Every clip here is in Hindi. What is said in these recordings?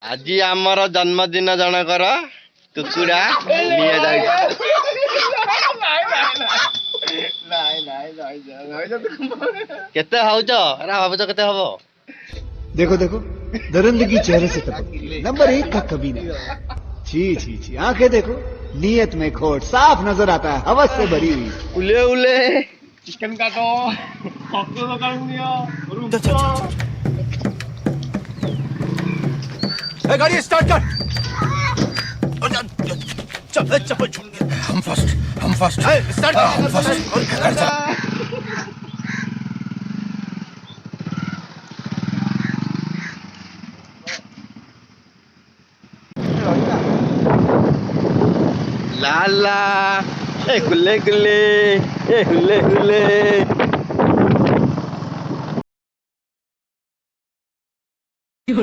आज आमर जन्मदिन जनकर कुकुड़ा निये जाई केते होउछ एरा भाबुछ केते हबो देखो देखो दरिंदगी चेहरे से टपक नंबर 1 का कमीना। छी छी छी आंखें देखो नीयत में खोट साफ नजर आता है हवस से भरी हुई। उले उले चिकन काटो तो करूंगा गाड़ी स्टार्ट कर। चल हम फर्स्ट स्टार्ट हम फर्स्ट लाला ए गुल्ले गुल्ले ए हुल्ले हुल्ले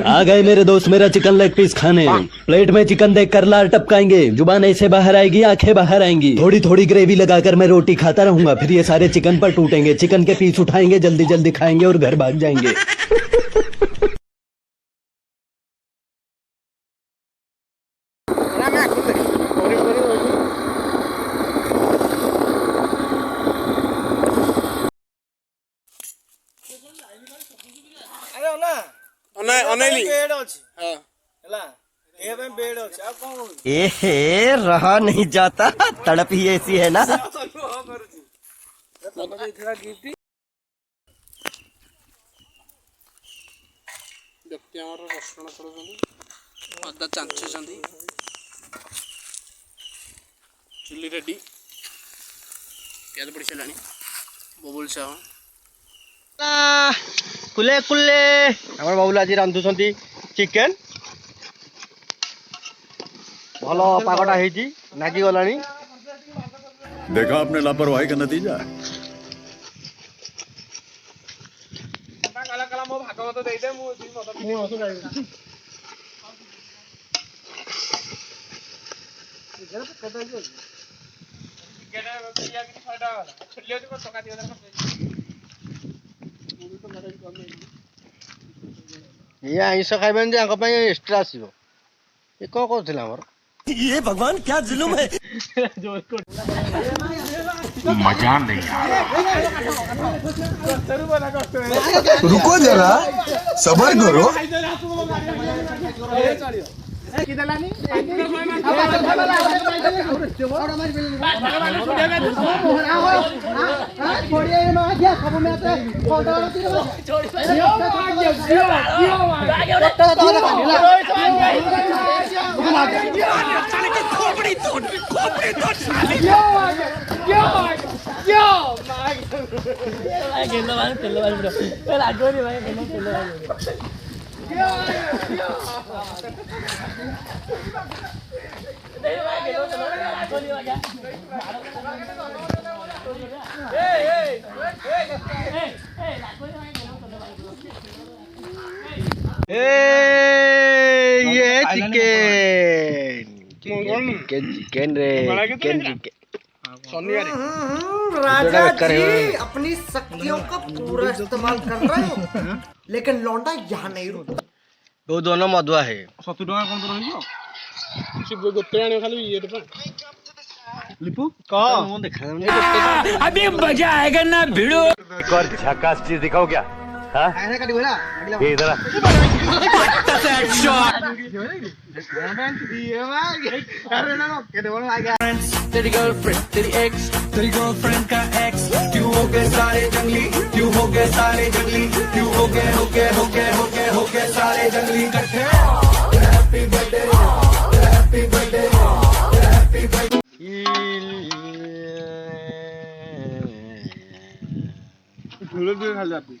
आ गए मेरे दोस्त मेरा चिकन लेग पीस खाने। प्लेट में चिकन देखकर लार टपकाएंगे, जुबान ऐसे बाहर आएगी, आंखें बाहर आएंगी। थोड़ी थोड़ी ग्रेवी लगाकर मैं रोटी खाता रहूंगा, फिर ये सारे चिकन पर टूटेंगे। चिकन के पीस उठाएंगे, जल्दी जल्दी खाएंगे और घर भाग जाएंगे। ए रहा नहीं जाता तड़प ही ऐसी है ना। व्यक्ति आमर रसुण करूछंती अदा चांचुछंती चुली रेडी प्याज पड़ी सारानी बबुल साह कुले कुले हमर बाबूला जी रांधुछंती चिकन भलो पागटा हेजी नागी गलानी। देखा आपने लापरवाही का नतीजा। काला काला मो भागवत देई दे मु मत गाई ये आइस खाइबेन जे आंको पई एक्स्ट्रा आसीबो ये को करथिला हमर ये भगवान क्या जुलुम है। मजा नहीं रुको जरा सबर करो। ये चिकन रे चिकन राजा जी अपनी शक्तियों का पूरा इस्तेमाल कर रहे हो लेकिन लौंडा यहाँ नहीं रुकता। वो दोनों मधुआ है 70 टका कम तो रहियो से गोटे आने खाली ये तो लिपू का मु देखा अभी मजा आएगा ना भिड़ो। एक और झकास चीज दिखाओ क्या? हाँ? ये इधर आ। तेरी गर्लफ्रेंड का एक्स क्यों हो गए सारे जंगली, क्यों हो गए सारे जंगली, क्यों हो गए सारे जंगली इकट्ठे। Happy birthday happy birthday happy birthday. झूले दे खा जाती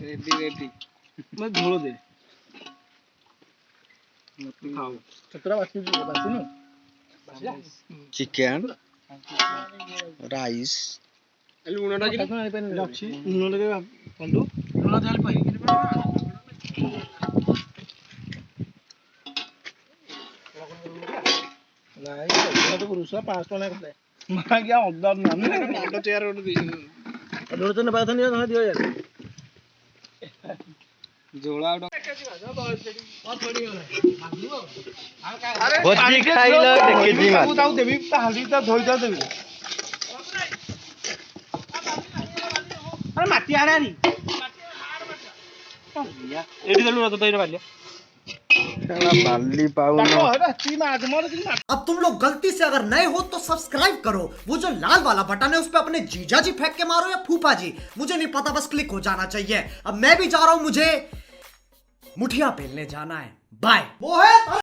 रेडी रेडी मैं झूलो दे खाओ चतरा बासी नु चिकन राइस लूना टा कि रखी लूना टा पंडू लूना जाल पई नाही तो पुरुष 5 टका करते मा गया ऑर्डर ना ऑर्डर चेयर ऑर्डर दी डोर तो ना पाथन दियो दियो यार झोला ଭୋଜି ଖାଇଲ କେଜି ମାଛ ତାକୁ ଦେବି ତା ହାଣ୍ଡି ତା ଧୋଇ ତା ଦେବି ଆରେ ମାଟି ଆଣାନି ଏଠି ଦେଲୁ ରତ ତଇର ବାଲିଆ ବାଲି ପାଉନ अब तुम लोग गलती से अगर नए हो तो सब्सक्राइब करो, वो जो लाल वाला बटन है उस पे अपने जीजा जी फेंक के मारो या फूफा जी, मुझे नहीं पता, बस क्लिक हो जाना चाहिए। अब मैं भी जा रहा हूं, मुझे मुठिया पेलने जाना है। बाय। वो है